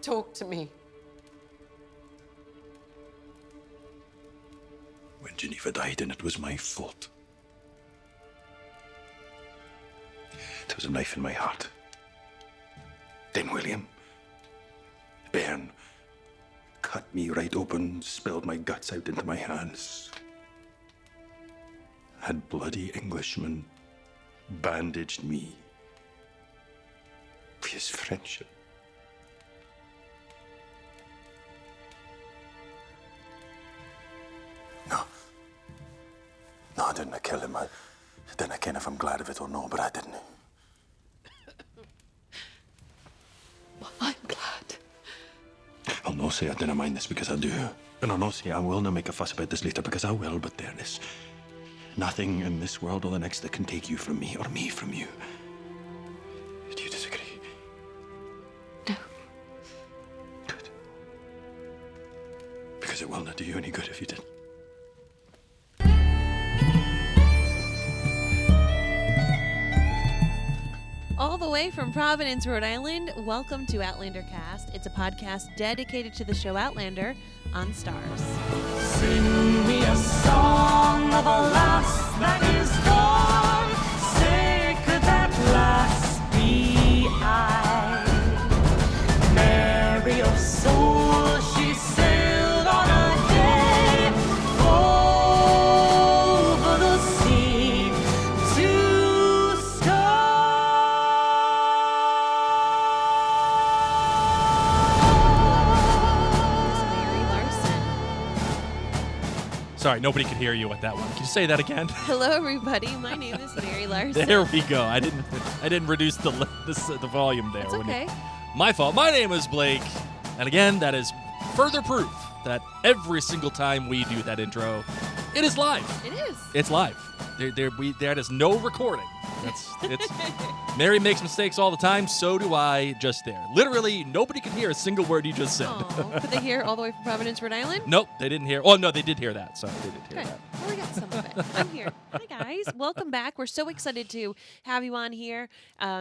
talk to me. When Geneva died, and it was my fault. There was a knife in my heart. Then William, Bairn, cut me right open, spilled my guts out into my hands. Had bloody Englishman bandaged me for his friendship. No, I didn't kill him. I didn't ken if I'm glad of it or no, but I didn't. Well, I'm glad. I'll no say I didn't mind this because I do. And I'll no say I will not make a fuss about this later because I will, but there is nothing in this world or the next that can take you from me or me from you. Do you disagree? No. Good. Because it will not do you any good if you did. All the way from Providence, Rhode Island, welcome to Outlander Cast. It's a podcast dedicated to the show Outlander on Stars. Sing me a song of a lass that is gone. Say, could that lass be I? Mary of soul, she sailed on a day over the sea to Sorry, nobody could hear you with that one. Can you say that again? Hello, everybody. My name is Mary Larson. There we go. I didn't reduce the volume there. That's okay. My fault. My name is Blake, and again, that is further proof that every single time we do that intro, it is live. It is. It's live. There is no recording. It's Mary makes mistakes all the time. So do I. Just there. Literally, nobody could hear a single word you just said. Aww. Could they hear all the way from Providence, Rhode Island? Nope, they didn't hear. Oh no, they did hear that. Sorry, they did hear Good. that. Well, we got some of it. I'm here. Hi, guys. Welcome back. We're so excited to have you on here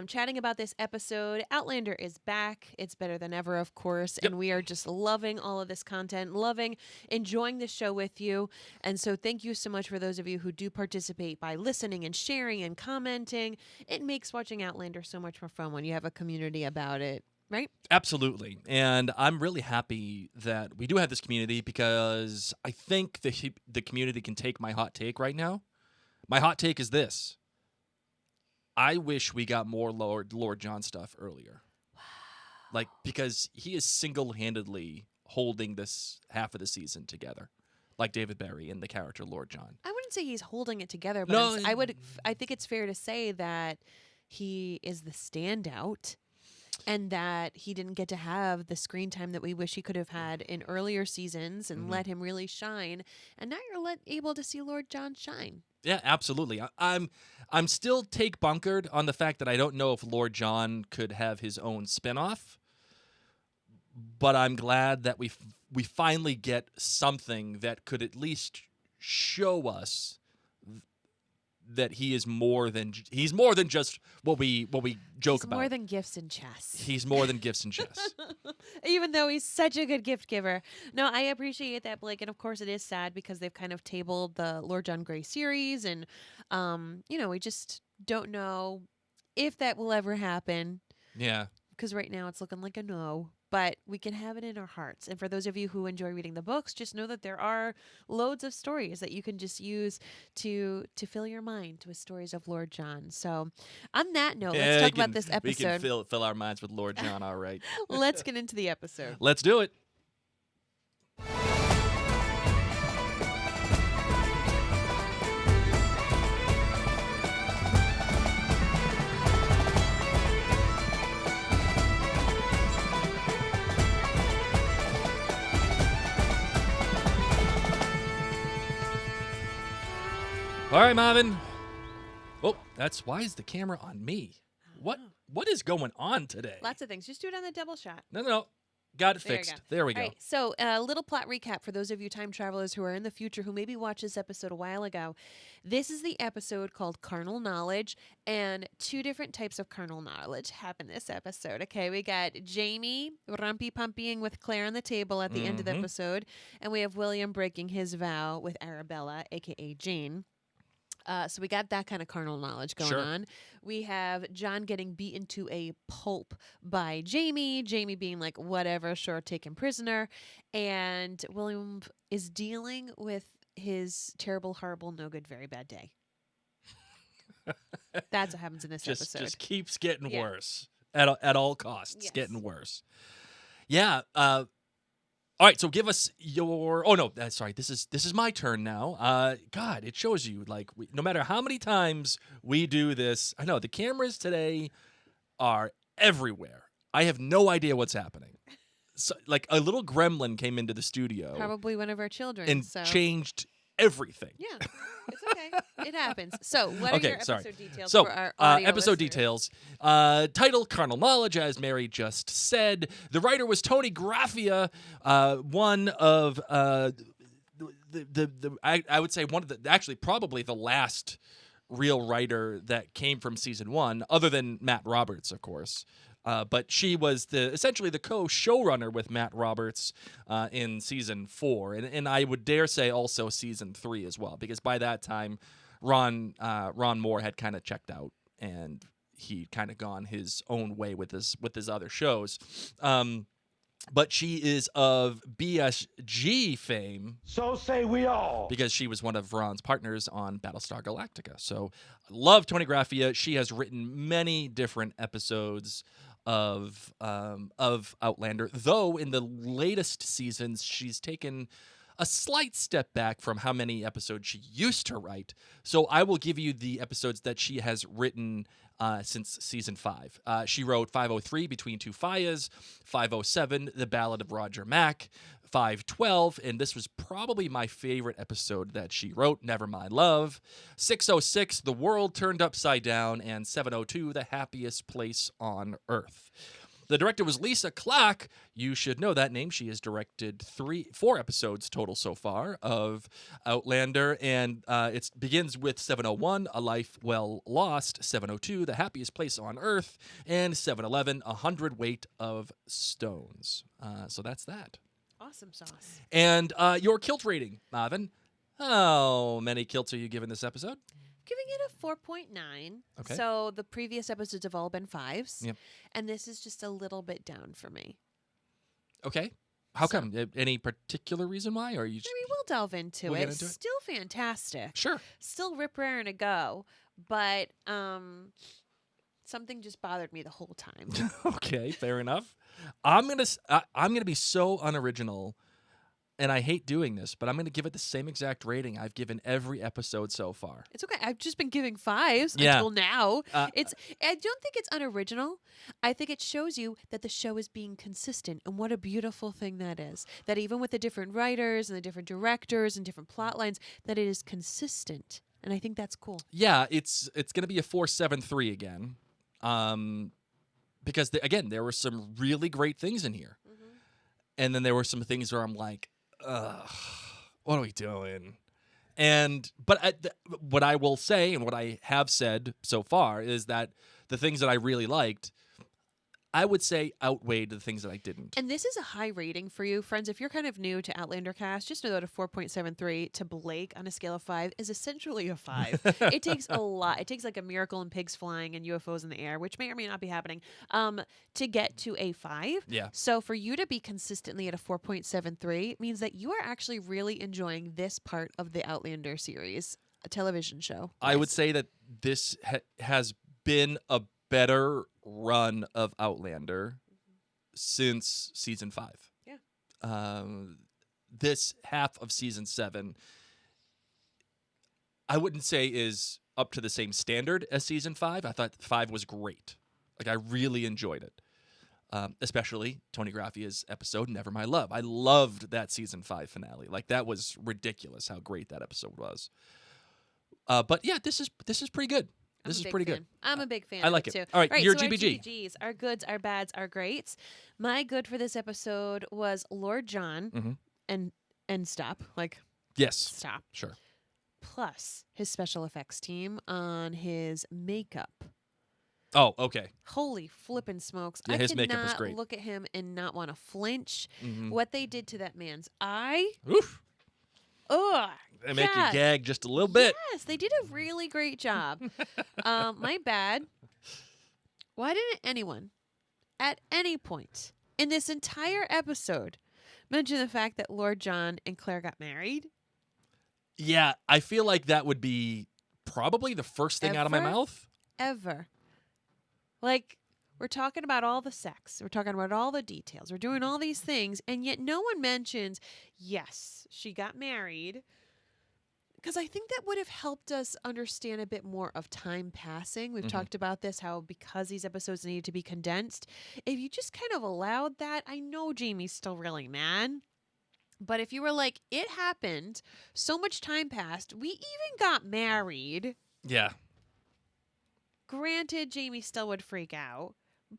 chatting about this episode. Outlander is back. It's better than ever, of course. Yep. And we are just loving all of this content, enjoying the show with you. And so thank you so much for those of you who do participate by listening and sharing and commenting. It makes watching Outlander so much more fun when you have a community about it. Right? Absolutely. And I'm really happy that we do have this community because I think the community can take my hot take right now. My hot take is this. I wish we got more Lord John stuff earlier. Wow. Like, because he is single-handedly holding this half of the season together. Like David Barry and the character Lord John. I wouldn't say he's holding it together, but No, I think it's fair to say that he is the standout. And that he didn't get to have the screen time that we wish he could have had in earlier seasons and let him really shine. And now you're able to see Lord John shine. Yeah, absolutely. I'm still take bunkered on the fact that I don't know if Lord John could have his own spinoff. But I'm glad that we finally get something that could at least show us that he's more than just what we joke about. He's more than gifts and chess. He's more than gifts and chess. Even though he's such a good gift giver. No, I appreciate that, Blake. And of course it is sad because they've kind of tabled the Lord John Grey series. And, we just don't know if that will ever happen. Yeah. Because right now it's looking like a no. But we can have it in our hearts. And for those of you who enjoy reading the books, just know that there are loads of stories that you can just use to fill your mind with stories of Lord John. So on that note, let's talk about this episode. We can fill our minds with Lord John, all right. Let's get into the episode. Let's do it. All right, Marvin. Oh, why is the camera on me? What is going on today? Lots of things. Just do it on the double shot. No. Got it There you fixed. go. There we All go. right, so a little plot recap for those of you time travelers who are in the future who maybe watched this episode a while ago. This is the episode called Carnal Knowledge, and two different types of carnal knowledge happen this episode. Okay, we got Jamie rumpy-pumpying with Claire on the table at the end of the episode, and we have William breaking his vow with Arabella, a.k.a. Jane. So we got that kind of carnal knowledge going Sure. on. We have John getting beaten to a pulp by Jamie. Jamie being like, whatever, sure, take him prisoner. And William is dealing with his terrible, horrible, no good, very bad day. That's what happens in this episode. Just keeps getting Yeah. worse at all costs. Yes. Getting worse. Yeah. All right, so give us your. Oh no, sorry. This is my turn now. God, it shows you like no matter how many times we do this, I know the cameras today are everywhere. I have no idea what's happening. So, like a little gremlin came into the studio Probably one of our children. and so. changed everything. Yeah, it's okay. It happens. So, what are Okay, your episode sorry. details So, for our audio episode listeners? details. Title, Carnal Knowledge, as Mary just said. The writer was Tony Graphia, one of I would say one of the, actually probably the last real writer that came from season 1, other than Matt Roberts, of course. But she was essentially the co-showrunner with Matt Roberts in season 4, and I would dare say also season 3 as well, because by that time, Ron Moore had kind of checked out, and he'd kind of gone his own way with his other shows. But she is of BSG fame. So say we all. Because she was one of Ron's partners on Battlestar Galactica. So I love Tony Graphia. She has written many different episodes of Outlander, though in the latest seasons she's taken a slight step back from how many episodes she used to write. So I will give you the episodes that she has written since season 5. She wrote 503, Between Two Fires, 507, The Ballad of Roger Mack, 512, and this was probably my favorite episode that she wrote, Never My Love, 606, The World Turned Upside Down, and 702, The Happiest Place on Earth. The director was Lisa Clarke. You should know that name. She has directed 4 episodes total so far of Outlander, and it begins with 701, A Life Well Lost, 702, The Happiest Place on Earth, and 711, 100 Weight of Stones. So that's that. Awesome sauce. And your kilt rating, Marvin. How many kilts are you giving this episode? Giving it a 4.9. Okay. So the previous episodes have all been 5s. Yep. And this is just a little bit down for me. Okay. How So- come? Any particular reason why? Or are you just... I mean, we'll delve into We'll it. get into it? Still fantastic. Sure. Still rip raring to go. But something just bothered me the whole time. Okay, fair enough. I'm gonna be so unoriginal, and I hate doing this, but I'm gonna give it the same exact rating I've given every episode so far. It's okay. I've just been giving 5s Yeah. until now. Uh, I don't think it's unoriginal. I think it shows you that the show is being consistent, and what a beautiful thing that is. That even with the different writers and the different directors and different plot lines, that it is consistent. And I think that's cool. Yeah, it's gonna be a 4.73 again, because again there were some really great things in here, and then there were some things where I'm like, ugh, what are we doing? But what I will say, and what I have said so far, is that the things that I really liked, I would say outweighed the things that I didn't. And this is a high rating for you, friends. If you're kind of new to Outlander cast, just know that a 4.73 to Blake on a scale of 5 is essentially a 5. It takes a lot. It takes like a miracle and pigs flying and UFOs in the air, which may or may not be happening, to get to a 5. Yeah. So for you to be consistently at a 4.73 means that you are actually really enjoying this part of the Outlander series, a television show. I would say that this has been a better run of Outlander since season 5. Yeah. This half of season 7, I wouldn't say is up to the same standard as season 5. I thought 5 was great. Like, I really enjoyed it. Especially Tony Graffia's episode, Never My Love. I loved that season 5 finale. Like, that was ridiculous how great that episode was. But yeah, this is pretty good. This I'm a is big pretty fan. good. I'm a big fan I of like it it. too. All right, your so GBG. Our GBGs, our goods, our bads, our greats. My good for this episode was Lord John Mhm. and stop. Like Yes. stop. Sure. Plus his special effects team on his makeup. Oh, okay. Holy flippin' smokes. Yeah, I his makeup was cannot great. look at him and not want to flinch. Mhm. What they did to that man's eye. Oof. Ugh. They make you God. gag just a little bit. Yes, they did a really great job. My bad. Why didn't anyone, at any point in this entire episode, mention the fact that Lord John and Claire got married? Yeah, I feel like that would be probably the first thing out of my Ever? mouth. Ever. Like, we're talking about all the sex. We're talking about all the details. We're doing all these things, and yet no one mentions, yes, she got married. Because I think that would have helped us understand a bit more of time passing. We've Mhm. talked about this, how because these episodes needed to be condensed, if you just kind of allowed that, I know Jamie's still really mad. But if you were like, it happened, so much time passed, we even got married. Yeah. Granted, Jamie still would freak out,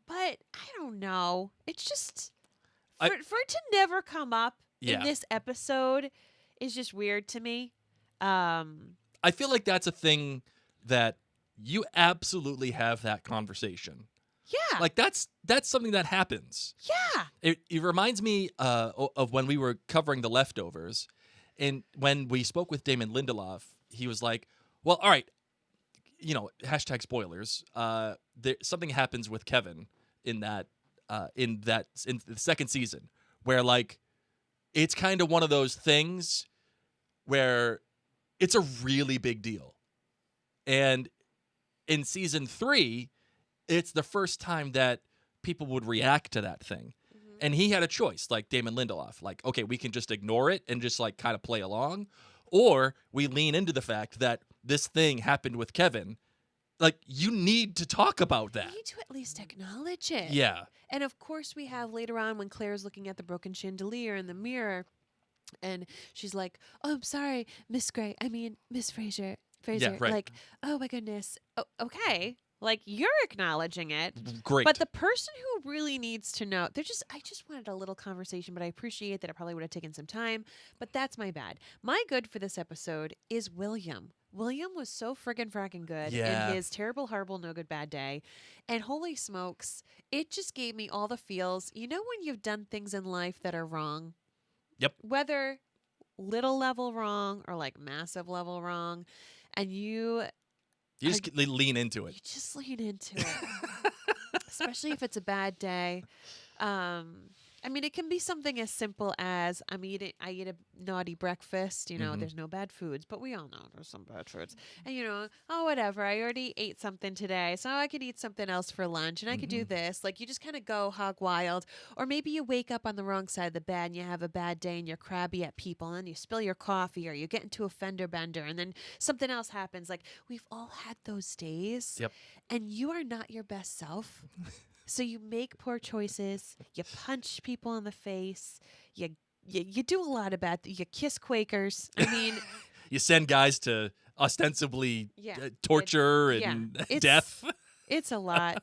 but I don't know. It's just I- for it to never come up Yeah. in this episode is just weird to me. I feel like that's a thing that you absolutely have that conversation. Yeah. Like that's something that happens. Yeah. It reminds me of when we were covering The Leftovers, and when we spoke with Damon Lindelof, he was like, "Well, all right, hashtag spoilers. Something happens with Kevin in the second season, where like it's kind of one of those things where it's a really big deal, and in season 3." It's the first time that people would react to that thing. Mm-hmm. And he had a choice, like Damon Lindelof. Like, okay, we can just ignore it and just like kind of play along. Or we lean into the fact that this thing happened with Kevin. Like, you need to talk about that. You need to at least acknowledge it. Yeah. And of course, we have later on when Claire's looking at the broken chandelier in the mirror, and she's like, "Oh, I'm sorry, Miss Fraser. Yeah, right. Like, oh my goodness. Oh, okay. Like, you're acknowledging it. Great. But the person who really needs to know, I just wanted a little conversation, but I appreciate that it probably would have taken some time. But that's my bad. My good for this episode is William. William was so friggin' fracking good Yeah. in his terrible, horrible, no good, bad day. And holy smokes, it just gave me all the feels. You know when you've done things in life that are wrong? Yep. Whether little level wrong or like massive level wrong, and you just lean into you it. just lean into it, especially if it's a bad day. I mean, it can be something as simple as I eat a naughty breakfast. Mhm. There's no bad foods, but we all know there's some bad foods. And oh, whatever. I already ate something today, so I could eat something else for lunch, and I could do this. Like, you just kind of go hog wild. Or maybe you wake up on the wrong side of the bed and you have a bad day and you're crabby at people, and you spill your coffee, or you get into a fender bender, and then something else happens. Like, we've all had those days. Yep. And you are not your best self. So you make poor choices. You punch people in the face. You do a lot of bad. You kiss Quakers. I mean, You send guys to ostensibly Yeah. torture Yeah. and It's- death. it's a lot.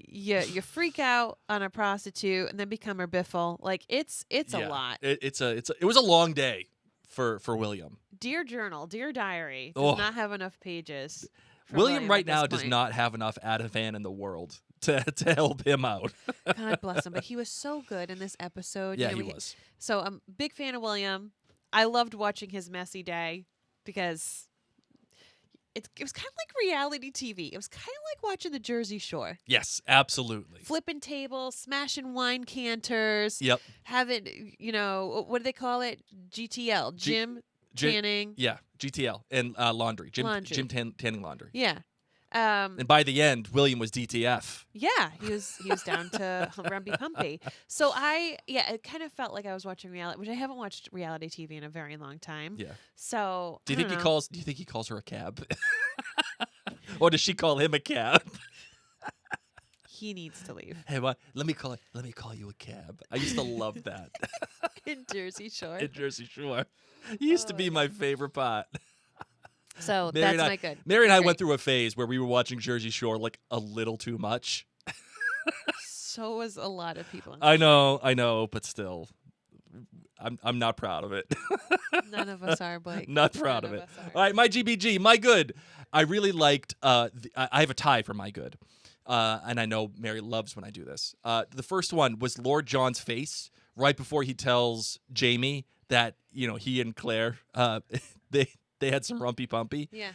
You freak out on a prostitute and then become her biffle. Like, it's Yeah. a lot. It was a long day for William. Dear journal, dear diary, does Oh. not have enough pages. for William right at this now does point. not have enough Ativan in the world to help him out. God bless him, but he was so good in this episode. Yeah, he was. So I'm a big fan of William. I loved watching his messy day because it was kind of like reality TV. It was kind of like watching the Jersey Shore. Yes, absolutely. Flipping tables, smashing wine canters, Yep. having, what do they call it? GTL, Jim Tanning. Yeah, GTL and laundry. Laundry. Jim Tanning laundry. Yeah. And by the end, William was DTF. Yeah, he was down to Rumpy Pumpy. So it kind of felt like I was watching reality, which I haven't watched reality TV in a very long time. Yeah. So Do you I think don't he know. calls? Do you think he calls her a cab? Or does she call him a cab? He needs to leave Hey, let me call you a cab. I used to love that in Jersey Shore. in Jersey Shore. It used to be my favorite part. So Mary that's and I- my good. Mary and I Great. went through a phase where we were watching Jersey Shore like a little too much. So was a lot of people. I know, but still, I'm not proud of it. None of us are, Blake. Not proud None of it. us are. All right, my GBG, my good. I really liked. I have a tie for my good, and I know Mary loves when I do this. The first one was Lord John's face right before he tells Jamie that he and Claire they had some rumpy pumpy, Yeah,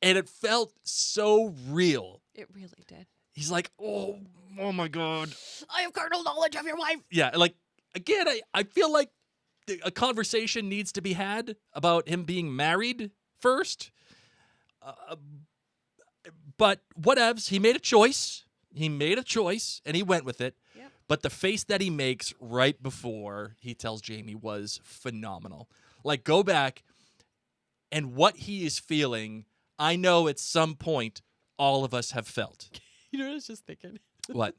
and it felt so real. it really did. He's like, oh my god, I have carnal knowledge of your wife. yeah. Like again, I feel like a conversation needs to be had about him being married first. But whatevs, he made a choice. And he went with it. Yep. But the face that he makes right before he tells Jamie was phenomenal. Like, go back, and what he is feeling, I know at some point all of us have felt. You know what I was just thinking? What?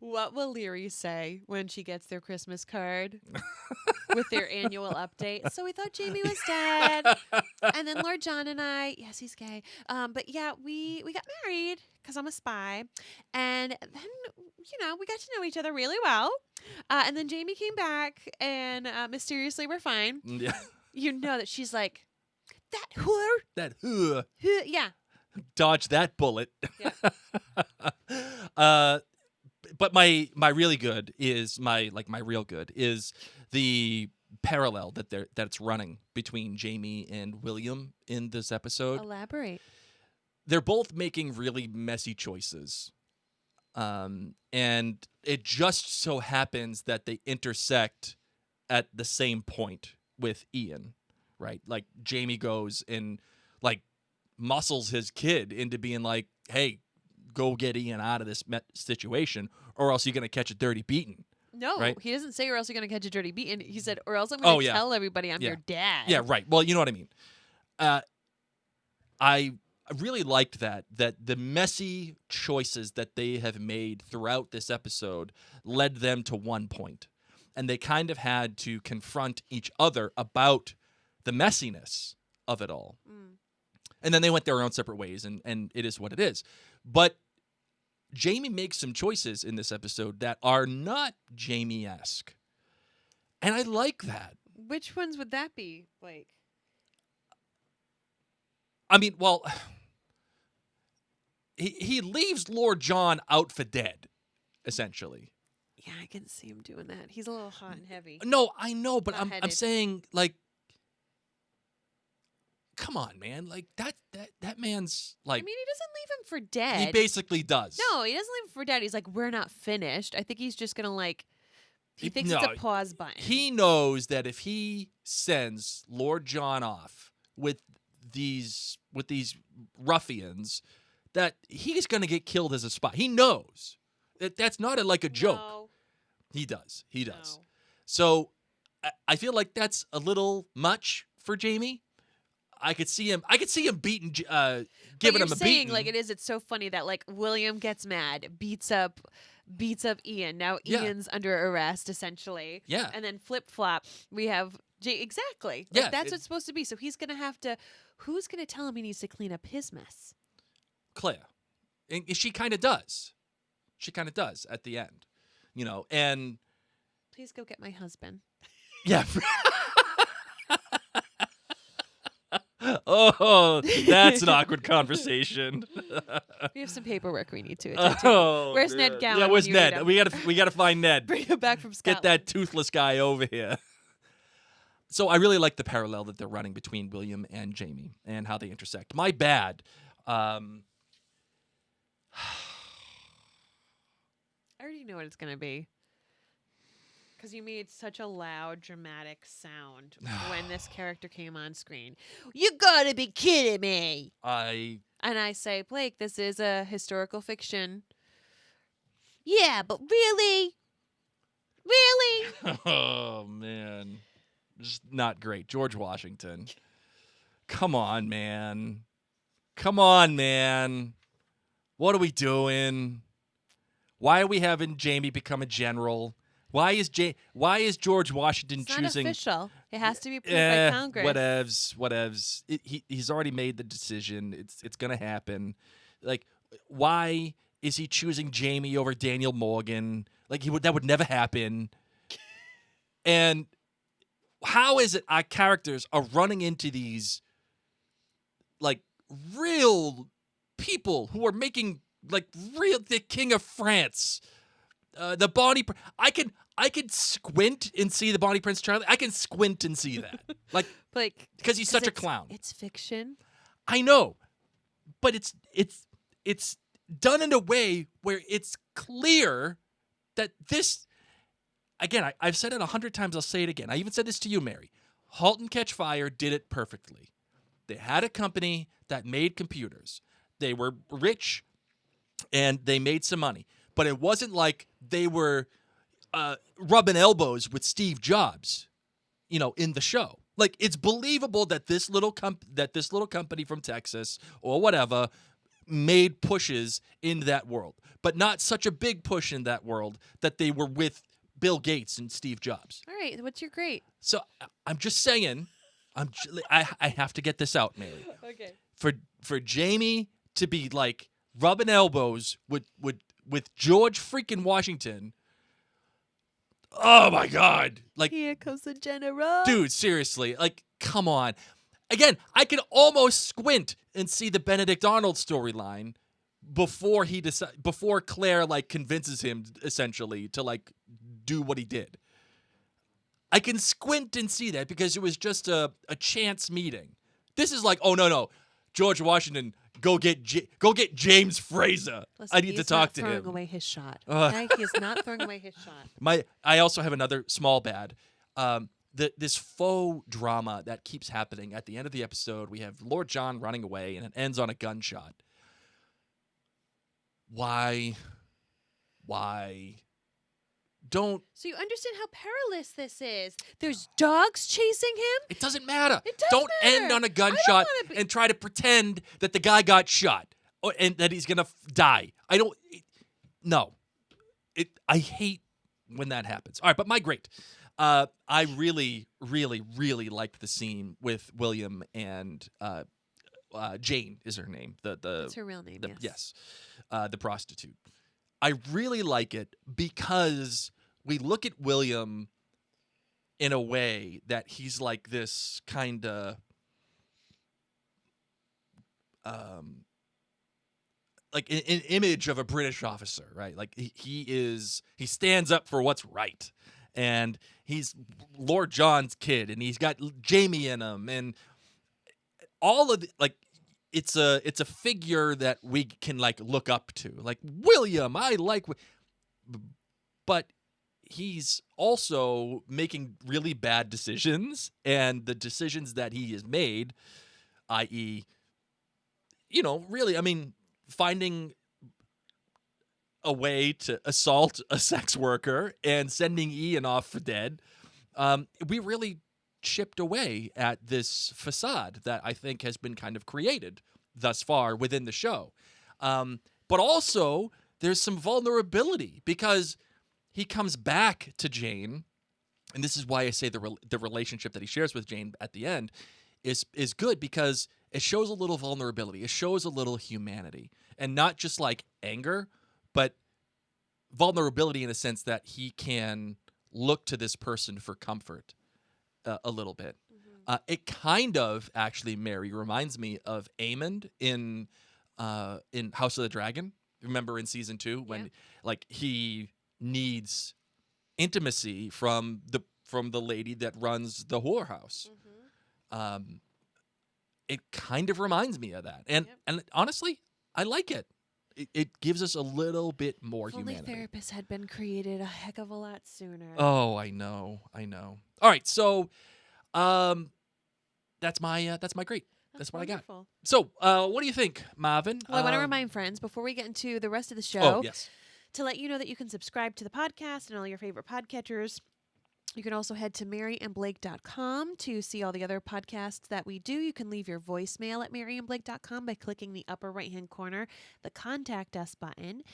What will Leary say when she gets their Christmas card with their annual update? So we thought Jamie was dead. And then Lord John and I, yes, he's gay. But yeah, we got married because I'm a spy. And then, we got to know each other really well. And then Jamie came back and mysteriously we're fine. Yeah. You know that she's like, that whore? That, Yeah. dodge that bullet. Yeah. But my really good is my real good is the parallel that it's running between Jamie and William in this episode. Elaborate. They're both making really messy choices. And it just so happens that they intersect at the same point with Ian, right? Like Jamie goes and like muscles his kid into being like, hey, go get Ian out of this situation or else you're going to catch a dirty beating. No, right? He doesn't say or else you're going to catch a dirty beating. He said, or else I'm going to tell everybody I'm your dad. Yeah, right. Well, you know what I mean. I really liked that the messy choices that they have made throughout this episode led them to one point. And they kind of had to confront each other about the messiness of it all. Mm. And then they went their own separate ways, and it is what it is. But Jamie makes some choices in this episode that are not Jamie-esque. And I like that. Which ones would that be, Blake? I mean, well, he leaves Lord John out for dead, essentially. Yeah, I can see him doing that. He's a little hot and heavy. No, I know, but I'm Hot-headed. saying, like, come on, man. Like, that man's, like, I mean, he doesn't leave him for dead. he basically does. No, he doesn't leave him for dead. He's like, we're not finished. I think he's just going to, like, he thinks no, it's a pause button. He knows that if he sends Lord John off with these ruffians, that he's going to get killed as a spy. He knows. That's not like a joke. No. He does. He does. No. So I feel like that's a little much for Jamie. I could see him beating, giving But him you're a saying, beating. like, it's so funny that, like, William gets mad, beats up Ian. Now Yeah. Ian's under arrest, essentially. Yeah. And then flip-flop, we have exactly. Like, Yeah, that's what it's supposed to be. So he's going to have to, who's going to tell him he needs to clean up his mess? Claire. And she kind of does. She kind of does at the end, and Please go get my husband. yeah. Oh, that's an awkward conversation. We have some paperwork we need to attend to. Oh, Where's man. Ned Gowan Yeah, when where's you need Ned? him? We gotta find Ned. Bring him back from Get Scotland. that toothless guy over here. So I really like the parallel that they're running between William and Jamie and how they intersect. My bad. I already know what it's going to be. Because you made such a loud, dramatic sound when this character came on screen. You gotta be kidding me. And I say, Blake, this is a historical fiction. Yeah, but really? Really? Oh man, just not great. George Washington. Come on, man. What are we doing? Why are we having Jamie become a general? Why is George Washington It's not choosing? official. It has to be approved by Congress. Whatevs. He's already made the decision. It's gonna happen. Like, why is he choosing Jamie over Daniel Morgan? Like, that would never happen. And how is it our characters are running into these, like, real people who are making, like, the King of France, the Bonnie. I could squint and see the Bonnie Prince Charlie. I can squint and see that, like, because he's such a clown. It's fiction. I know, but it's done in a way where it's clear that this. Again, I've said it 100 times. I'll say it again. I even said this to you, Mary. *Halt and Catch Fire* did it perfectly. They had a company that made computers. They were rich, and they made some money. But it wasn't like they were rubbing elbows with Steve Jobs, in the show. Like, it's believable that this little company from Texas or whatever made pushes in that world, but not such a big push in that world that they were with Bill Gates and Steve Jobs. All right, what's your great? So I'm just saying, I have to get this out, Mary. Okay. For Jamie to be like rubbing elbows with George freaking Washington. Oh my God! Like, Here comes the general. dude, seriously, like, come on. Again, I can almost squint and see the Benedict Arnold storyline before Claire, like, convinces him essentially to, like, do what he did. I can squint and see that because it was just a chance meeting. This is like, oh no, George Washington, go get James Fraser. Listen, I need to talk to him. He's not throwing him. away his shot. Okay? He is not throwing away his shot. I also have another small bad. This faux drama that keeps happening at the end of the episode. We have Lord John running away, and it ends on a gunshot. Why? Don't. So you understand how perilous this is. There's dogs chasing him. It doesn't matter. It does Don't matter. end on a I gunshot don't wanna and try to pretend that the guy got shot and that he's gonna die. I don't. No. I hate when that happens. All right, but my great. I really, really, really liked the scene with William and Jane is her name. That's her real name. Yes. The prostitute. I really like it because we look at William in a way that he's like this kind of like an image of a British officer, right? Like he stands up for what's right. And he's Lord John's kid, and he's got Jamie in him, and all of it's a figure that we can, like, look up to. Like, William, I like, but he's also making really bad decisions, and the decisions that he has made, i.e., really, I mean, finding a way to assault a sex worker and sending Ian off for dead, we really chipped away at this facade that I think has been kind of created thus far within the show. But also, there's some vulnerability because he comes back to Jane, and this is why I say the relationship that he shares with Jane at the end is good, because it shows a little vulnerability. It shows a little humanity, and not just like anger, but vulnerability in a sense that he can look to this person for comfort a little bit. Mm-hmm. It kind of actually, Mary, reminds me of Aemond in House of the Dragon. Remember in season 2 when like he needs intimacy from the lady that runs the whorehouse. Mm-hmm. It kind of reminds me of that, and honestly, I like it. It gives us a little bit more humanity. Only therapists had been created a heck of a lot sooner. Oh, I know. All right, so that's my great. That's what wonderful. I got. So, what do you think, Marvin? Well, I want to remind friends before we get into the rest of the show. Oh, yes. To let you know that you can subscribe to the podcast and all your favorite podcatchers. You can also head to maryandblake.com to see all the other podcasts that we do. You can leave your voicemail at maryandblake.com by clicking the upper right-hand corner, the Contact Us button.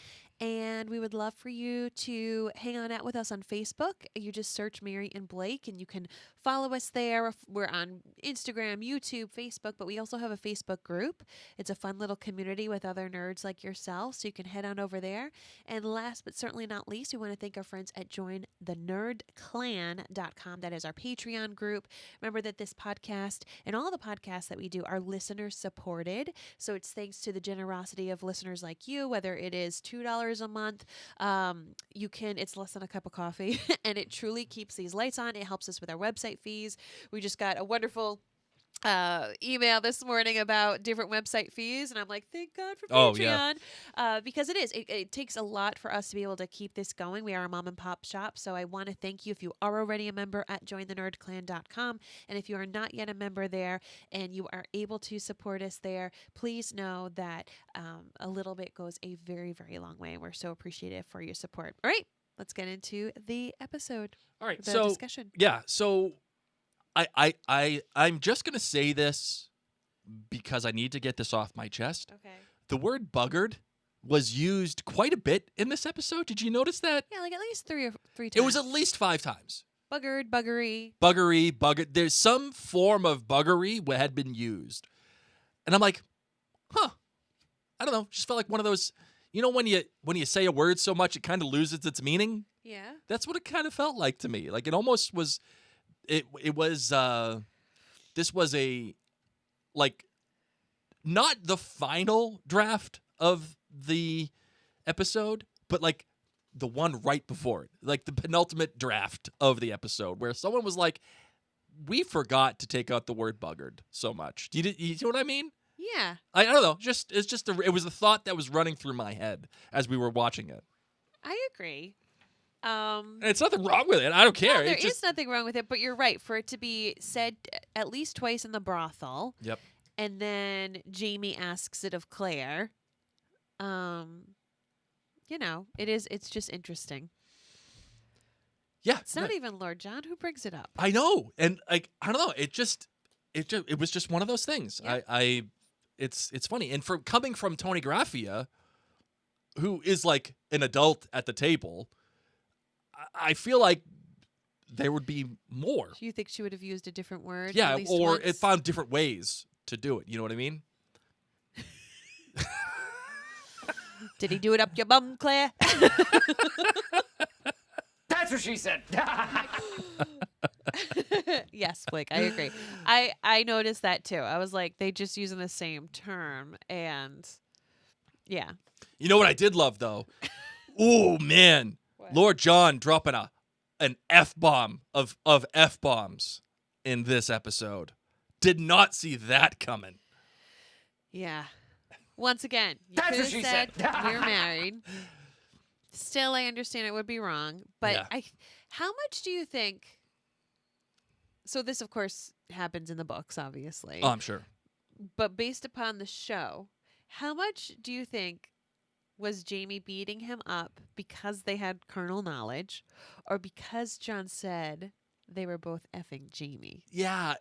And we would love for you to hang on out with us on Facebook. You just search Mary and Blake, and you can follow us there. We're on Instagram, YouTube, Facebook, but we also have a Facebook group. It's a fun little community with other nerds like yourself, so you can head on over there. And last but certainly not least, we want to thank our friends at jointhenerdclan.com. That is our Patreon group. Remember that this podcast and all the podcasts that we do are listener supported. So it's thanks to the generosity of listeners like you, whether it is $2 a month, it's less than a cup of coffee, and it truly keeps these lights on. It helps us with our website fees. We just got a wonderful email this morning about different website fees, and I'm like, thank God for Patreon. Because it takes a lot for us to be able to keep this going. We are a mom and pop shop, so I want to thank you if you are already a member at jointhenerdclan.com, and if you are not yet a member there and you are able to support us there, please know that a little bit goes a very, very long way, and we're so appreciative for your support. All right, let's get into the episode. All right, the discussion. Yeah, so I'm just gonna say this because I need to get this off my chest. Okay. The word buggered was used quite a bit in this episode. Did you notice that? Yeah, like at least three times. It was at least 5 times. Buggered, buggery. Buggered. There's some form of buggery had been used. And I'm like, I don't know. Just felt like one of those, when you say a word so much it kind of loses its meaning? Yeah. That's what it kind of felt like to me. Like it almost was this was a, like, not the final draft of the episode, but like the one right before it, like the penultimate draft of the episode, where someone was like, we forgot to take out the word buggered so much. You know what I mean? Yeah. I don't know. It was a thought that was running through my head as we were watching it. I agree. And it's nothing wrong with it. I don't care. No, there is nothing wrong with it, but you're right. For it to be said at least twice in the brothel. Yep. And then Jamie asks it of Claire. It's just interesting. Yeah. It's not even Lord John who brings it up. I know. And like, I don't know. It was just one of those things. Yeah. It's funny. And coming from Tony Graphia, who is like an adult at the table, I feel like there would be more. Do you think she would have used a different word? Yeah, at least or once? it found different ways to do it. You know what I mean? Did he do it up your bum, Claire? That's what she said. Yes, Blake, I agree. I noticed that too. I was like, they just using the same term, and yeah. You know what I did love though? Oh man, What? Lord John dropping an F-bomb of F-bombs in this episode. Did not see that coming. Yeah. Once again, you That's could what have she said said. we're married. Still, I understand it would be wrong, but Yeah. how much do you think? So this, of course, happens in the books, obviously. Oh, I'm sure. But based upon the show, how much do you think was Jamie beating him up because they had carnal knowledge, or because John said they were both effing Jamie? Yeah,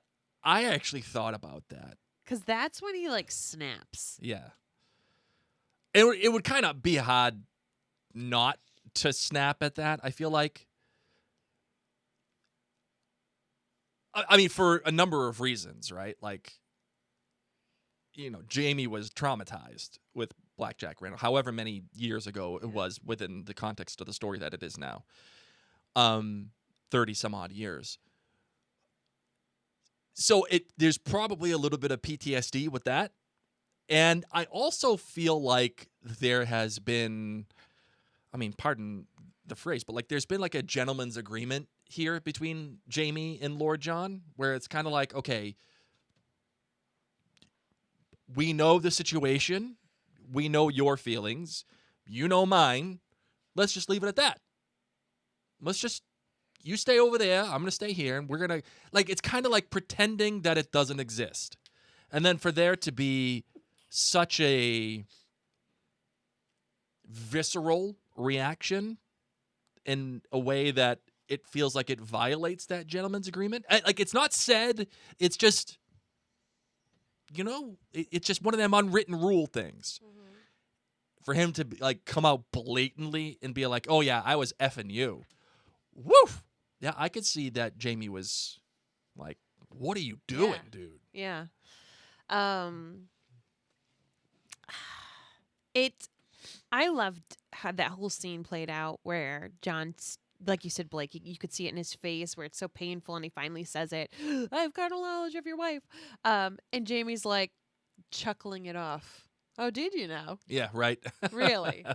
I actually thought about that. Because that's when he like snaps. Yeah. It would kind of be hard not to snap at that, I feel like. I mean, for a number of reasons, right? Like, Jamie was traumatized with Blackjack Randall, however many years ago it was within the context of the story that it is now. 30 some odd years. So there's probably a little bit of PTSD with that. And I also feel like there has been, I mean, pardon the phrase, but like there's been like a gentleman's agreement here between Jamie and Lord John, where it's kind of like, okay, we know the situation, we know your feelings, you know mine, let's just leave it at that. You stay over there, I'm going to stay here, and we're going to, like, it's kind of like pretending that it doesn't exist. And then for there to be such a visceral reaction in a way that it feels like it violates that gentleman's agreement. Like, it's not said, it's just, it's just one of them unwritten rule things. Mm-hmm. for him to like come out blatantly and be like, "Oh yeah, I was effing you." Woof. Yeah, I could see that Jamie was like, "What are you doing, dude?" Yeah. It. I loved how that whole scene played out where John's, like you said, Blake, you could see it in his face where it's so painful and he finally says it. I have carnal knowledge of your wife. And Jamie's like chuckling it off. Oh, did you know? Yeah, right. Really?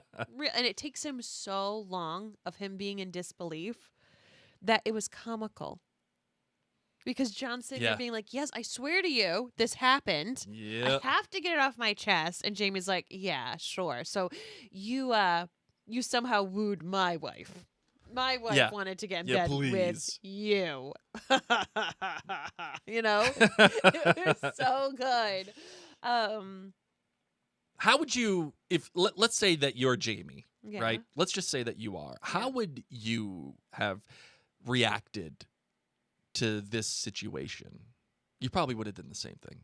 And it takes him so long of him being in disbelief that it was comical. Because John's sitting there being like, yes, I swear to you, this happened. Yeah. I have to get it off my chest. And Jamie's like, yeah, sure. So you somehow wooed my wife. My wife wanted to get in bed with please. you. You know? It was so good. How would you, if let's say that you're Jamie, Yeah. right? Let's just say that you are. How would you have reacted to this situation? You probably would have done the same thing,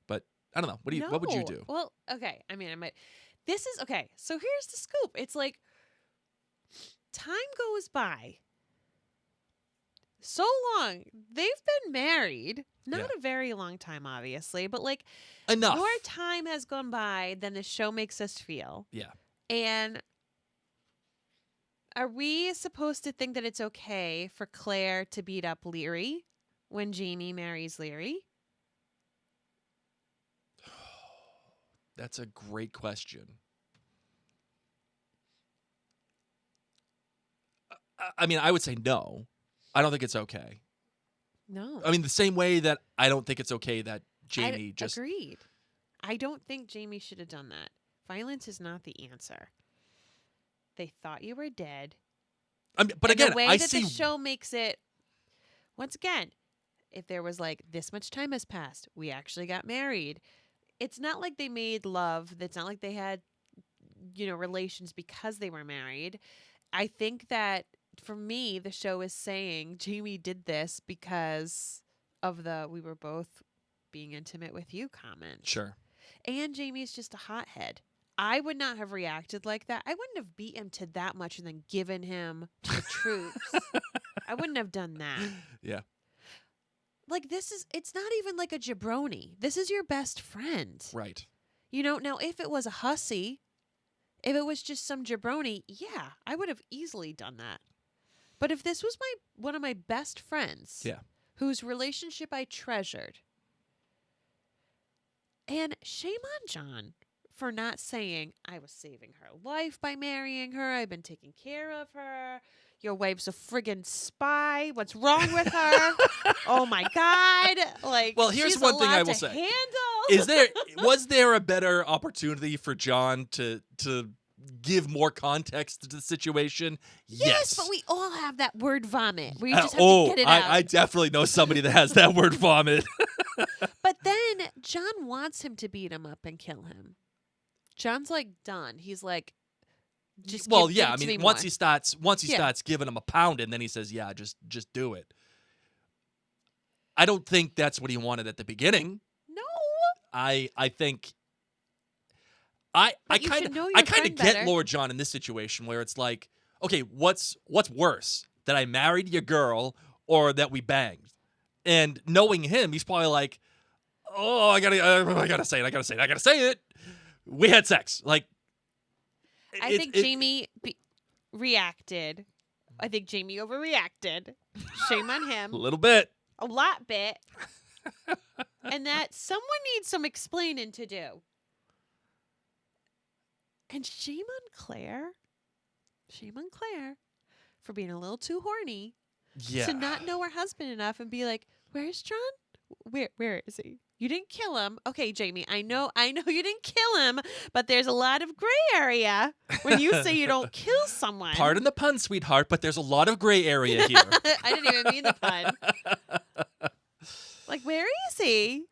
but I don't know. What would you do? Well, okay. I mean, I might. This is okay. So here's the scoop. It's like time goes by so long. They've been married, not a very long time, obviously, but like Enough. more time has gone by than the show makes us feel. Yeah. And are we supposed to think that it's okay for Claire to beat up Leary when Jamie marries Leary? That's a great question. I mean, I would say no. I don't think it's okay. No. I mean, the same way that I don't think it's okay that Jamie just. Agreed. I don't think Jamie should have done that. Violence is not the answer. They thought you were dead. But and again, the way I that see. the show makes it, once again, if there was like this much time has passed, we actually got married. It's not like they made love. It's not like they had, relations because they were married. I think that for me, the show is saying Jamie did this because of the "we were both being intimate with you" comment. Sure. And Jamie's just a hothead. I would not have reacted like that. I wouldn't have beat him to that much and then given him to the troops. I wouldn't have done that. Yeah. Like, it's not even like a jabroni. This is your best friend. Right. Now if it was a hussy, if it was just some jabroni, yeah, I would have easily done that. But if this was one of my best friends, whose relationship I treasured, and shame on John for not saying, I was saving her life by marrying her. I've been taking care of her. Your wife's a friggin' spy. What's wrong with her? Oh my God. Well, here's she's one thing I allowed will to say. handle. Was there a better opportunity for John to give more context to the situation? Yes, but we all have that word vomit where you just have to get it out. I definitely know somebody that has that word vomit. But then John wants him to beat him up and kill him. John's like done. He's like, just well, give yeah. it I to mean, me once more. he starts giving him a pounding, then he says, "Yeah, just do it." I don't think that's what he wanted at the beginning. No. I think. I But you kind should know of your get friend better. Lord John in this situation where it's like, okay, what's worse, that I married your girl or that we banged? And knowing him, he's probably like, oh, I gotta say it. We had sex. Like, I think Jamie reacted. I think Jamie overreacted. Shame on him. a little bit. A lot bit. And that someone needs some explaining to do. And shame on Claire. Shame on Claire for being a little too horny Yeah. to not know her husband enough and be like, "Where's John? Where is he? You didn't kill him. Okay, Jamie, I know you didn't kill him, but there's a lot of gray area when you say you don't kill someone." Pardon the pun, sweetheart, but there's a lot of gray area here. I didn't even mean the pun. Like, where is he?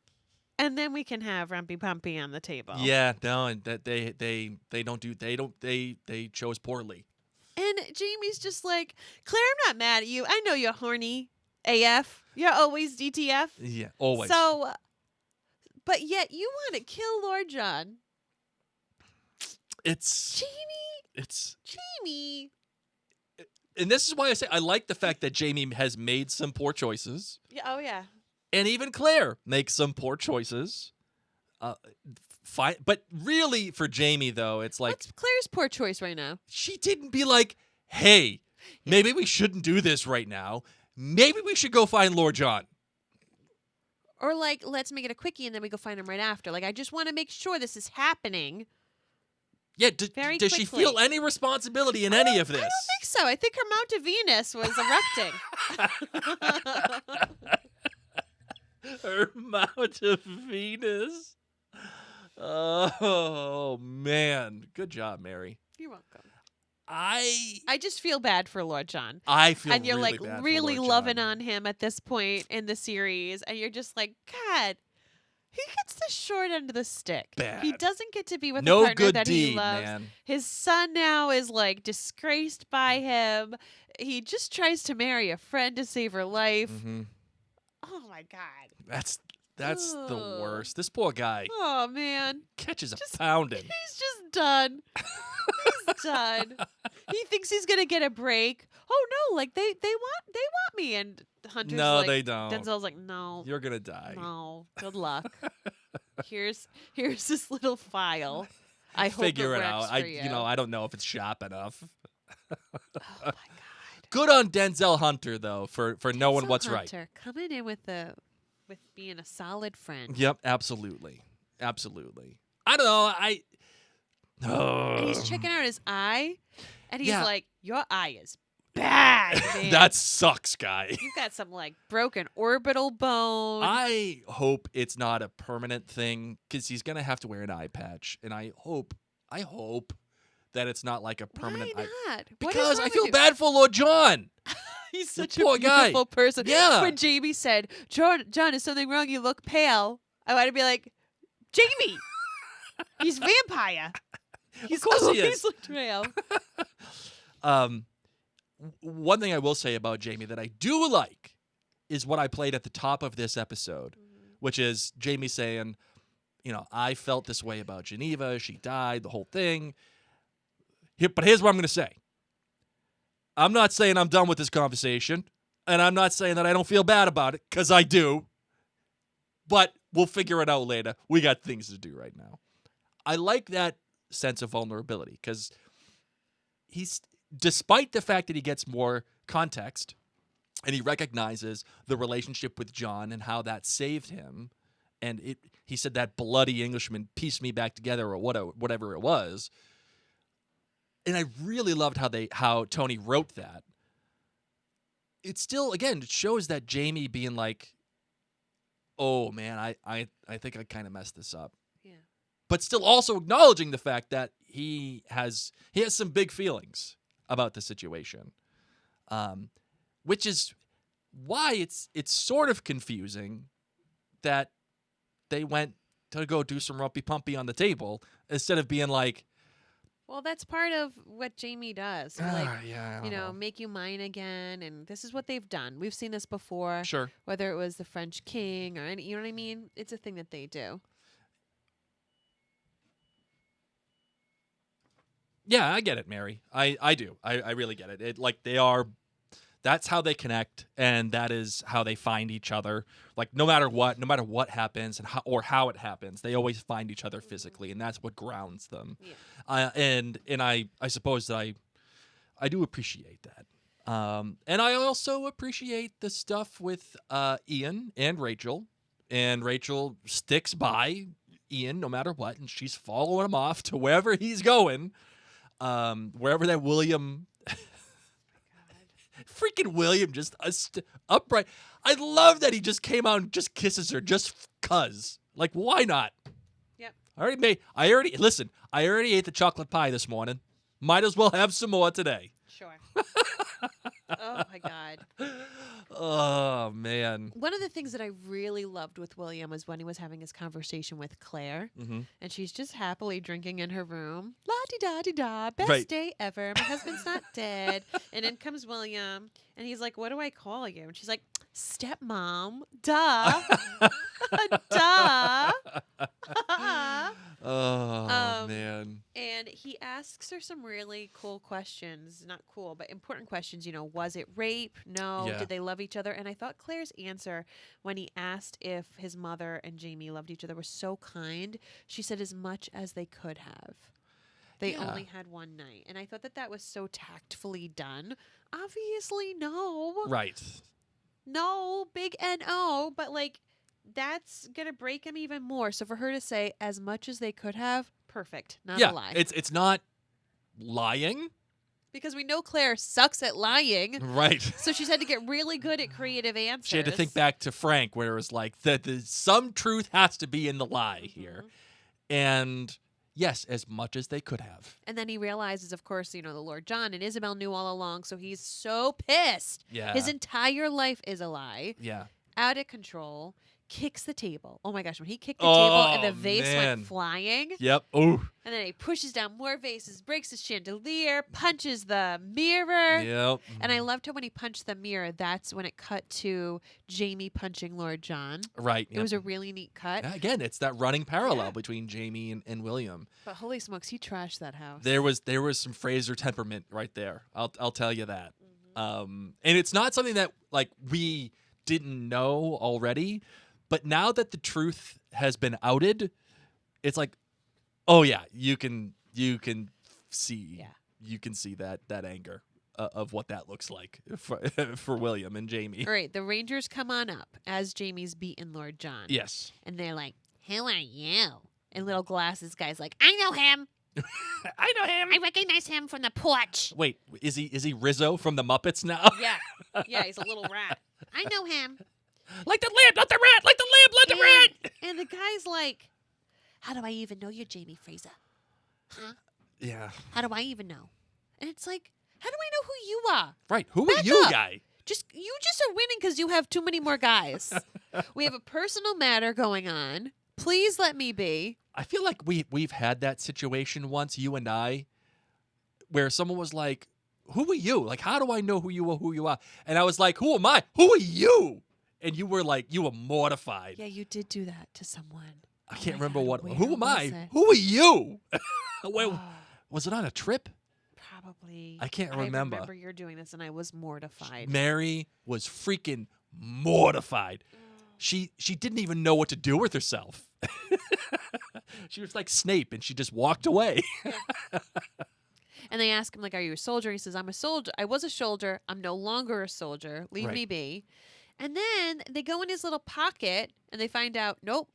And then we can have Rumpy Pumpy on the table. Yeah, no, and that they chose poorly. And Jamie's just like, "Claire, I'm not mad at you. I know you're horny AF. You're always DTF. Yeah, always. So, but yet you want to kill Lord John." It's Jamie, it's Jamie. and this is why I say I like the fact that Jamie has made some poor choices, Yeah. Oh yeah. and even Claire makes some poor choices. Fine, but really for Jamie though, it's like What's Claire's poor choice right now? she didn't be like, "Hey, maybe we shouldn't do this right now. Maybe we should go find Lord John." Or like, let's make it a quickie and then we go find him right after. Like, I just want to make sure this is happening. Yeah, Very does she quickly. feel any responsibility in any of this? I don't think so. I think her Mount of Venus was erupting. Her Mount of Venus. Oh man, good job, Mary. You're welcome. I just feel bad for Lord John. feel And you're really like bad for really Lord loving John. on him at this point in the series, and you're just like, God, he gets the short end of the stick. He Bad. doesn't get to be with a No partner good that deed, he loves. man. His son now is like disgraced by him. He just tries to marry a friend to save her life. Mm-hmm. Oh my God. That's the Ugh. worst. This poor guy Oh man. catches a Just- pounding. He's just done. He's done. He thinks he's gonna get a break. Oh no, like they want me, and Hunter's No, like, they don't. Denzel's like, no, You're gonna die. no, good luck. here's this little file. I hope Figure it it out. works I for you. I don't know if it's sharp enough. Oh my God. Good on Denzel Hunter though for knowing Denzel what's right. Hunter coming in with being a solid friend. Yep, absolutely. Absolutely. I don't know. And he's checking out his eye, and he's Yeah. like, "Your eye is bad, man. That sucks, guy. You've got some like broken orbital bone." I hope it's not a permanent thing because he's gonna have to wear an eye patch, and I hope that it's not like a permanent. Why not? What is Because wrong I feel with you? bad for Lord John. He's The such a poor guy. beautiful person. Yeah. When Jamie said, John, is something wrong? You look pale. I want to be like, Jamie, he's vampire. He's course he always is. looked pale. One thing I will say about Jamie that I do like is what I played at the top of this episode, which is Jamie saying, I felt this way about Geneva. She died, the whole thing. But here's what I'm going to say. I'm not saying I'm done with this conversation, and I'm not saying that I don't feel bad about it, because I do. But we'll figure it out later. We got things to do right now. I like that sense of vulnerability, because he's, despite the fact that he gets more context, and he recognizes the relationship with John and how that saved him, and he said that bloody Englishman pieced me back together, or whatever it was. And I really loved how Tony wrote that. It still, again, it shows that Jamie being like, oh man, I think I kind of messed this up. Yeah. But still also acknowledging the fact that he has some big feelings about the situation. Which is why it's sort of confusing that they went to go do some rumpy pumpy on the table instead of being like, Well, that's part of what Jamie does. Like, yeah, I don't know. make you mine again. And this is what they've done. We've seen this before. Sure. Whether it was the French king or any, you know what I mean? It's a thing that they do. Yeah, I get it, Mary. I do. I really get it. That's how they connect, and that is how they find each other. Like no matter what happens and how it happens, they always find each other physically, and that's what grounds them. Yeah. And I suppose that I do appreciate that. And I also appreciate the stuff with Ian and Rachel. And Rachel sticks by Ian no matter what, and she's following him off to wherever he's going. Wherever that William, freaking William, just upright. I love that he just came out and just kisses her just cuz. Like, why not? Yep. I already ate the chocolate pie this morning. Might as well have some more today. Sure. Oh, my God. Oh, man. One of the things that I really loved with William was when he was having his conversation with Claire, and she's just happily drinking in her room. La-di-da-di-da, best Right. day ever. My husband's not dead. And in comes William, and he's like, what do I call you? And she's like, stepmom. Duh. Duh. Oh man. And he asks her some really cool questions. Not cool, but important questions. Was it rape? No. Yeah. Did they love each other? And I thought Claire's answer when he asked if his mother and Jamie loved each other was so kind. She said as much as they could have. They Yeah. only had one night. And I thought that was so tactfully done. Obviously, no. Right. No, big N-O. But, that's going to break him even more. So for her to say as much as they could have, perfect. Not Yeah. a lie. It's not lying. Because we know Claire sucks at lying. Right. So she's had to get really good at creative answers. She had to think back to Frank, where it was like that. Some truth has to be in the lie here, and yes, as much as they could have. And then he realizes, of course, the Lord John and Isabel knew all along. So he's so pissed. Yeah. His entire life is a lie. Yeah. Out of control. Kicks the table. Oh my gosh, when he kicked the table and the Oh, vase man. went flying. Yep. Oh. And then he pushes down more vases, breaks his chandelier, punches the mirror. Yep. And I loved how when he punched the mirror, that's when it cut to Jamie punching Lord John. Right. It was a really neat cut. Yeah, again, it's that running parallel Yeah. between Jamie and William. But holy smokes, he trashed that house. There was some Fraser temperament right there. I'll tell you that. And it's not something that we didn't know already, but now that the truth has been outed, it's like, oh yeah, you can see you can see that anger of what that looks like for William and Jamie. All right, the Rangers come on up as Jamie's beaten Lord John. Yes. And they're like, who are you? And little glasses guy's like, I know him. I know him. I recognize him from the porch. Wait, is he Rizzo from the Muppets now? Yeah. Yeah, he's a little rat. I know him. Like the lamb, not the rat. Like the lamb, not the rat. And the guy's like, how do I even know you're Jamie Fraser? Huh? Yeah. How do I even know? And it's like, how do I know who you are? Right. Who are Back you, up. guy? You just are winning because you have too many more guys. We have a personal matter going on. Please let me be. I feel like we've had that situation once, you and I, where someone was like, "Who are you? Like, how do I know who you are?" And I was like, "Who am I? Who are you?" And you were like, you were mortified. Yeah, you did do that to someone. I can't my remember God, what. where Who am was I? it? Who are you? Wait, Oh, was it on a trip? probably. I can't remember. I remember you're doing this, and I was mortified. Mary was freaking mortified. She didn't even know what to do with herself. She was like Snape, and she just walked away. And they ask him, like, are you a soldier? He says, I'm a soldier. I was a soldier. I'm no longer a soldier. Leave Right. me be. And then they go in his little pocket, and they find out, nope,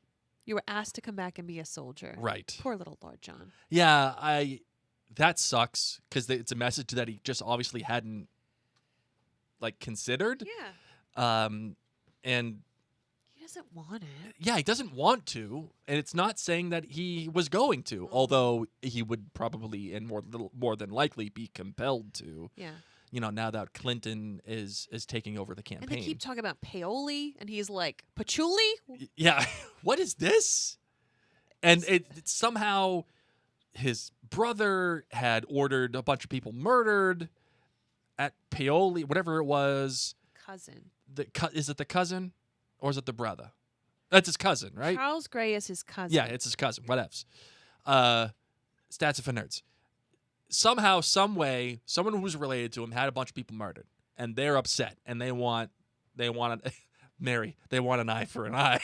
you were asked to come back and be a soldier. Right. Poor little Lord John. Yeah, that sucks because it's a message that he just obviously hadn't considered. Yeah. And He doesn't want it. yeah, he doesn't want to, and it's not saying that he was going to, although he would probably and more than likely be compelled to. Yeah. Now that Clinton is taking over the And campaign. they keep talking about paoli, and he's like, patchouli? Yeah, what is this? And it somehow his brother had ordered a bunch of people murdered at Paoli, whatever it was. Cousin. Is it the cousin or is it the brother? That's his cousin, right? Charles Gray is his cousin. Yeah, it's his cousin. Whatevs. Stats for nerds. Somehow, some way, someone who was related to him had a bunch of people murdered, and they're upset, and they want Mary. They want an eye for an eye.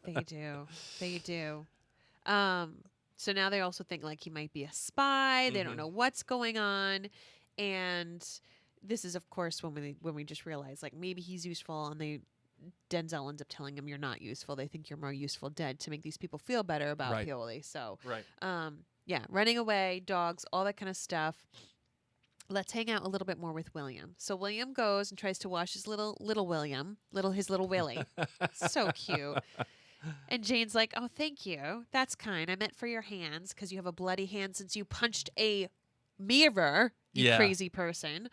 They do. They do. So now they also think like he might be a spy. They don't know what's going on. And this is, of course, when we just realize like maybe he's useful, and Denzel ends up telling him you're not useful. They think you're more useful dead to make these people feel better about Right. Paoli. So Right. yeah, running away, dogs, all that kind of stuff. Let's hang out a little bit more with William. So William goes and tries to wash his little William, his little Willie. So cute. And Jane's like, "Oh, thank you. That's kind. I meant for your hands because you have a bloody hand since you punched a mirror, you Yeah. crazy person."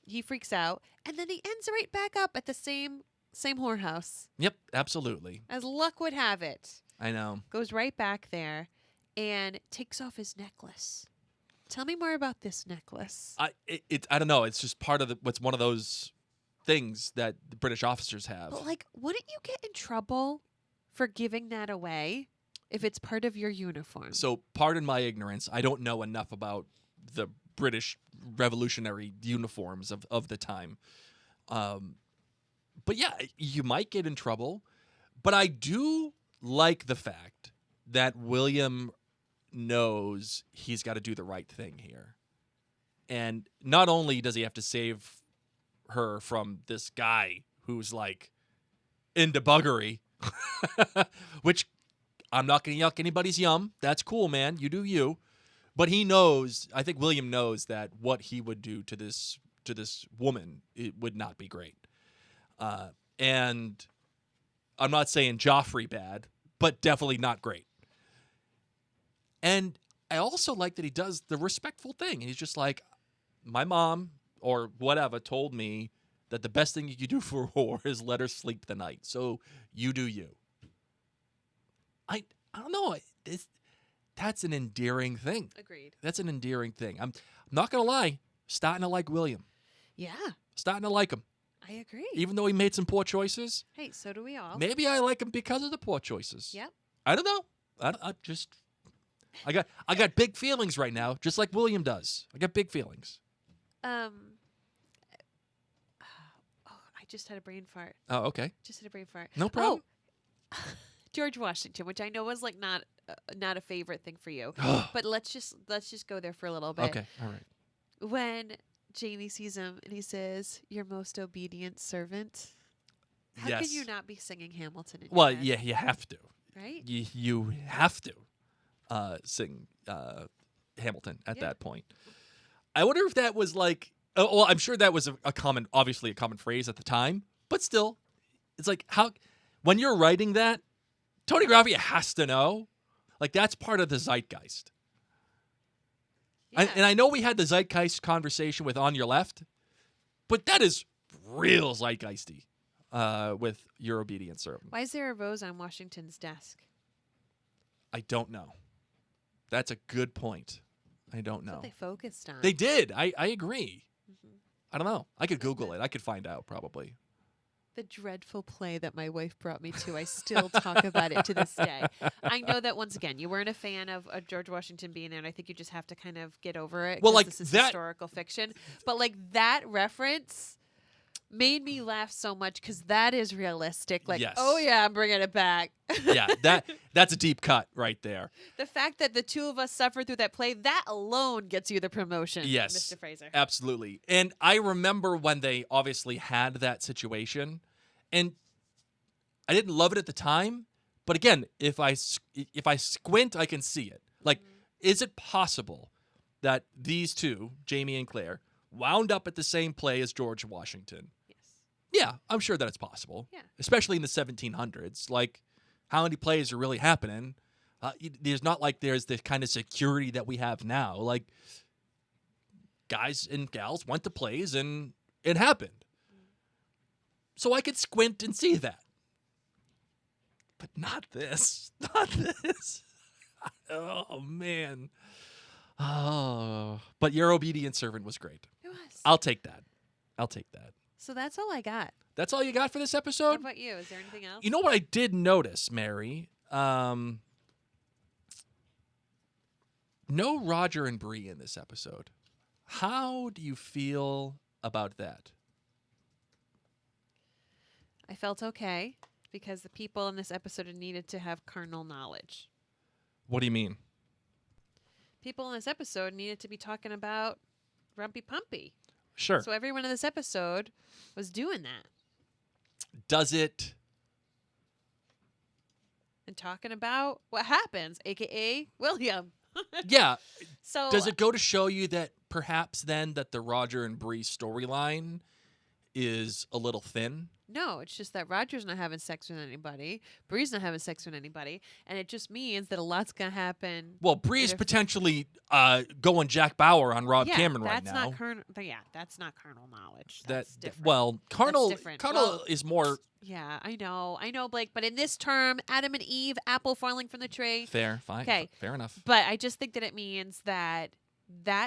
He freaks out, and then he ends right back up at the same whorehouse. Yep, absolutely. As luck would have it, I know. goes right back there and takes off his necklace. Tell me more about this necklace. I don't know. It's just part of what's one of those things that the British officers have. But like, wouldn't you get in trouble for giving that away? if it's part of your uniform. So pardon my ignorance. I don't know enough about the British revolutionary uniforms of the time. But yeah, you might get in trouble. But I do like the fact that William knows he's got to do the right thing here. And not only does he have to save her from this guy who's like into buggery, which I'm not going to yuck anybody's yum. That's cool, man. You do you. But he knows, I think William knows that what he would do to this woman, it would not be great. And I'm not saying Joffrey bad, but definitely not great. And I also like that he does the respectful thing. He's just like, my mom or whatever told me that the best thing you could do for her is let her sleep the night. So you do you. I don't know. That's an endearing thing. Agreed. That's an endearing thing. I'm not going to lie. Starting to like William. Yeah, Starting to like him. I agree. Even though he made some poor choices. Hey, so do we all. Maybe I like him because of the poor choices. Yep. I don't know. I got big feelings right now, just like William does. I got big feelings. I just had a brain fart. Oh, okay. Just had a brain fart. No problem. Oh, George Washington, which I know was like not a favorite thing for you, but let's just go there for a little bit. Okay. All right. When Jamie sees him and he says, "Your most obedient servant," how Yes. can you not be singing Hamilton? In Well, your head, yeah, you have to. right? You have to sing Hamilton at Yeah. that point. I wonder if that was like. Oh, well, I'm sure that was obviously a common phrase at the time, but still, it's like how when you're writing that, Tony Graphia has to know, like that's part of the zeitgeist. Yeah. And I know we had the zeitgeist conversation with On Your Left, but that is real zeitgeisty with Your Obedient Servant. Why is there a rose on Washington's desk? I don't know. That's a good point. I don't That's know. what they focused on. They did. I agree. Mhm. I don't know. I could Google it. I could find out probably. The dreadful play that my wife brought me to. I still talk about it to this day. I know that once again, you weren't a fan of George Washington being there, and I think you just have to kind of get over it. Well, 'cause like this is that- historical fiction, but like that reference made me laugh so much because that is realistic. Like, Yes. oh yeah, I'm bringing it back. Yeah, that's a deep cut right there. The fact that the two of us suffered through that play, that alone gets you the promotion. Yes. Mr. Fraser. Absolutely. And I remember when they obviously had that situation, and I didn't love it at the time, but again, if I squint, I can see it. Like, is it possible that these two, Jamie and Claire, wound up at the same play as George Washington? Yes. Yeah, I'm sure that it's possible. Yeah. Especially in the 1700s. Like, how many plays are really happening? There's not like there's the kind of security that we have now. Like, guys and gals went to plays and it happened. So I could squint and see that. But not this. Not this. Oh, man. Oh. But Your Obedient Servant was great. It was. I'll take that. So that's all I got. That's all you got for this What episode? about you? Is there anything else? You know what I did notice, Mary? No Roger and Bree in this episode. How do you feel about that? I felt okay because the people in this episode needed to have carnal knowledge. What do you mean? People in this episode needed to be talking about Rumpy Pumpy. Sure. So everyone in this episode was doing that Does it? and talking about what happens, aka William. Yeah. So Does it go to show you that perhaps then that the Roger and Bree storyline is a little thin? No, it's just that Roger's not having sex with anybody, Bree's not having sex with anybody, and it just means that a lot's gonna happen. Well, Bree's If- potentially going Jack Bauer on Rob Cameron right that's now. not that's not carnal knowledge. That That's different. well, Carnal different. Carnal Well, is more Yeah, I know, Blake. But in this term, Adam and Eve, apple falling from the tree. fair. Fine. 'Kay. Fair enough. But I just think that it means that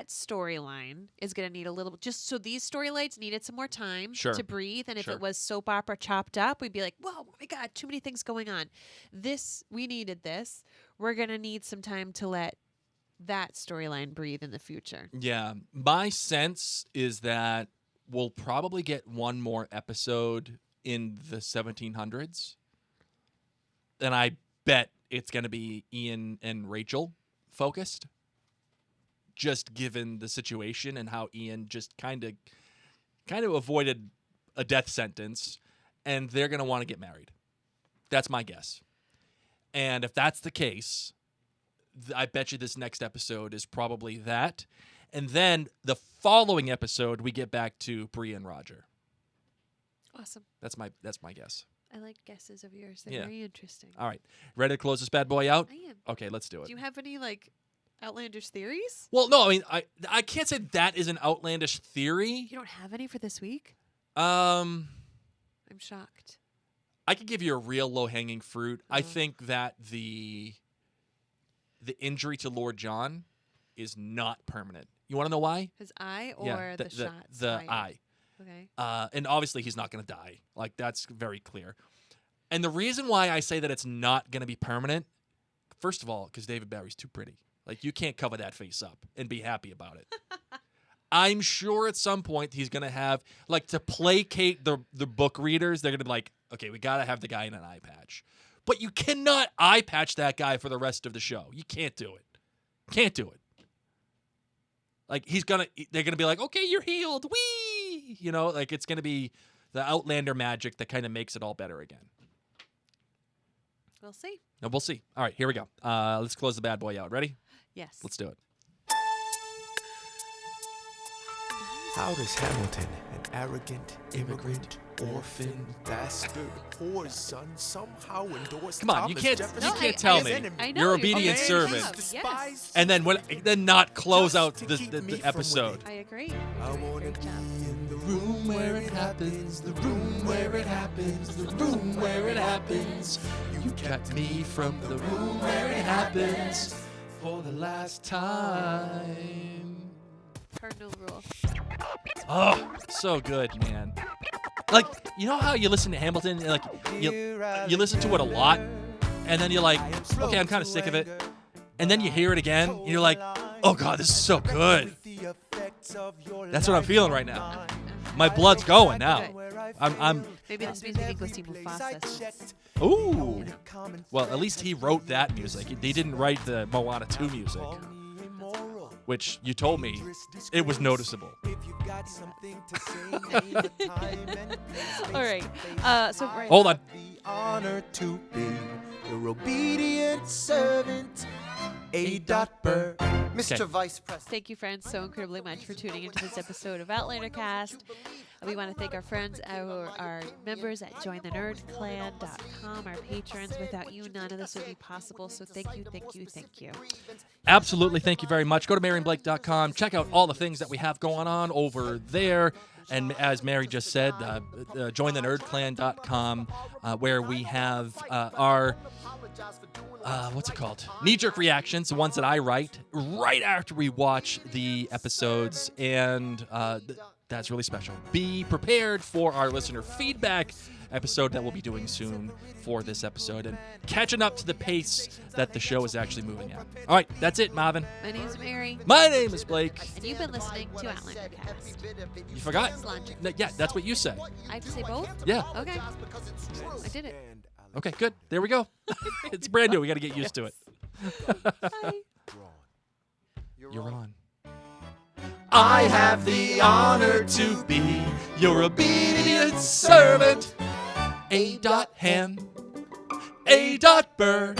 storyline is going to need a little, just so these storylines needed some more time Sure. to breathe. And if Sure. it was soap opera chopped up, we'd be like, whoa, oh my God, too many things going on. We needed this. we're going to need some time to let that storyline breathe in the future. Yeah. My sense is that we'll probably get one more episode in the 1700s. And I bet it's going to be Ian and Rachel focused, just given the situation and how Ian just kind of avoided a death sentence, and they're going to want to get married. That's my guess. And if that's the case, I bet you this next episode is probably that. And then the following episode, we get back to Bree and Roger. Awesome. That's my guess. I like guesses of yours. They're Yeah. very interesting. All right. Ready to close this bad boy out? I am. Okay, let's do it. Do you have any like outlandish theories? Well, no, I mean, I can't say that is an outlandish theory. You don't have any for this week? Um, I'm shocked. I could give you a real low-hanging fruit. I think that the injury to Lord John is not permanent. You want to know why? His eye or the shots? The eye. Okay. And obviously he's not going to die. Like, that's very clear. And the reason why I say that it's not going to be permanent, first of all, because David Barry's too pretty. Like, you can't cover that face up and be happy about it. I'm sure at some point he's going to have, like, to placate the book readers, they're going to be like, okay, we got to have the guy in an eye patch. But you cannot eye patch that guy for the rest of the show. You can't do it. Can't do it. Like, they're going to be like, okay, you're healed. Whee! You know, like, it's going to be the Outlander magic that kind of makes it all better again. We'll see. No, we'll see. All right, here we go. Let's close the bad boy out. Ready? Yes. Let's do it. How does Hamilton, an arrogant immigrant, orphan, bastard, poor son, somehow endorse Come on, Thomas you can't Jefferson tell as me enemy? I know, you're you obedient did. servant, Yes. and then not close out Just to the keep me from episode. I agree. I You're doing a wanna great be job. in the room where it happens, the room where it happens, the room where it happens. You kept me from the room where it happens for the last time. Cardinal rule. Oh, so good, man. Like, you know how you listen to Hamilton, and like you listen to it a lot, and then you're like, okay, I'm kind of sick of it, and then you hear it again, and you're like, oh god, this is so good. That's what I'm feeling right now. My blood's going now. I'm Maybe this means we can go see Mufasa. ooh. Well, at least he wrote that music. He didn't write the Moana 2 music, which you told me it was noticeable. All right. So right. Hold on. The honor to be your obedient servant, A. Burr. Mr. Okay. Vice President. Thank you, friends, so incredibly much for tuning into this episode of Outlander Cast. We want to thank our friends, our members at jointhenerdclan.com, our patrons. Without you, none of this would be possible. So thank you, thank you, thank you. Absolutely. Thank you very much. Go to MaryandBlake.com. Check out all the things that we have going on over there. And as Mary just said, jointhenerdclan.com, where we have our, what's it called? Knee-jerk reactions, the ones that I write right after we watch the episodes. And that's really special. Be prepared for our listener feedback episode that we'll be doing soon for this episode and catching up to the pace that the show is actually moving at. All right, that's it, Marvin. My name's Mary, My name is Blake. and you've been listening to Outlander Cast. You forgot? Cilantro. No, yeah, that's what you said. I have to say both? Yeah. Okay. I did it. Okay, good. There we go. It's brand new. We got to get used to it. Bye. You're on. I have the honor to be your obedient servant, A. Ham. A. Burr.